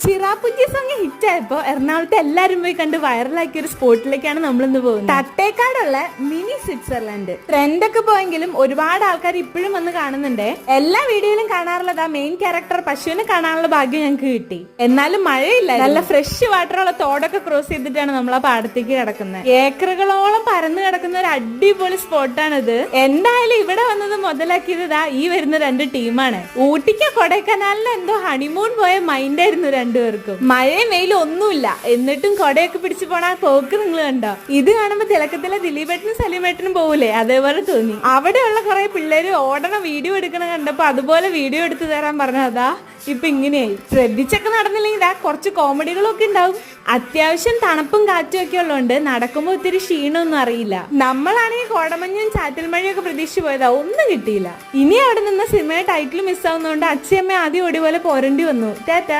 Cherrapunji song hit ആയപ്പോ എറണാകുളത്ത് എല്ലാരും പോയി കണ്ട് വൈറലാക്കിയ ഒരു സ്പോട്ടിലേക്കാണ് നമ്മളിന്ന് പോകുന്നത്. തട്ടേക്കാടുള്ള മിനി സ്വിറ്റ്സർലൻഡ്. ട്രെൻഡൊക്കെ പോയെങ്കിലും ഒരുപാട് ആൾക്കാർ ഇപ്പോഴും വന്ന് കാണുന്നുണ്ട്. എല്ലാ വീഡിയോയിലും കാണാറുള്ളത് ആ മെയിൻ ക്യാരക്ടർ പശുവിനെ കാണാനുള്ള ഭാഗ്യം ഞങ്ങൾക്ക് കിട്ടി. എന്നാലും മഴയില്ല, നല്ല ഫ്രഷ് വാട്ടറുള്ള തോടൊക്കെ ക്രോസ് ചെയ്തിട്ടാണ് നമ്മൾ ആ പാടത്തേക്ക് കിടക്കുന്നത്. ഏക്കറുകളോളം പരന്നു കിടക്കുന്ന ഒരു അടിപൊളി സ്പോട്ടാണിത്. എന്തായാലും ഇവിടെ വന്നത് മുതലാക്കിയത് ഈ വരുന്ന രണ്ട് ടീമാണ്. ഊട്ടിക്കോ കൊടൈക്കനാലിന് എന്തോ ഹണിമൂൺ പോയ മൈൻഡായിരുന്നു രണ്ടുപേർക്കും. മഴയും വെയിലും ഒന്നുമില്ല, എന്നിട്ടും കൊടയൊക്കെ പിടിച്ചു പോണ ആ പോക്ക് നിങ്ങൾ കണ്ടോ? ഇത് കാണുമ്പോ തിലക്കത്തിലെ ദിലീപേട്ടനും സലീമേട്ടനും പോകൂലേ, അതേപോലെ തോന്നി. അവിടെയുള്ള കുറെ പിള്ളേര് ഓടണ വീഡിയോ എടുക്കണ കണ്ടപ്പോ അതുപോലെ വീഡിയോ എടുത്തു തരാൻ പറഞ്ഞതാ ഇപ്പൊ ഇങ്ങനെയായി. ശ്രദ്ധിച്ചൊക്കെ നടന്നില്ലെങ്കിൽ കുറച്ച് കോമഡികളൊക്കെ ഉണ്ടാവും. അത്യാവശ്യം തണുപ്പും കാറ്റും ഒക്കെ ഉള്ളതുകൊണ്ട് നടക്കുമ്പോ ഒത്തിരി ക്ഷീണമൊന്നും അറിയില്ല. നമ്മളാണെങ്കിൽ കോടമഞ്ഞും ചാറ്റൽ മഴയൊക്കെ പ്രതീക്ഷിച്ചു പോയതാ, ഒന്നും കിട്ടിയില്ല. ഇനി അവിടെ നിന്ന് സിനിമയുടെ ടൈറ്റിൽ മിസ്സാവുന്നതുകൊണ്ട് അച്ഛയമ്മ ആദ്യം ഓടി പോലെ പോരേണ്ടി വന്നു. ടാറ്റ.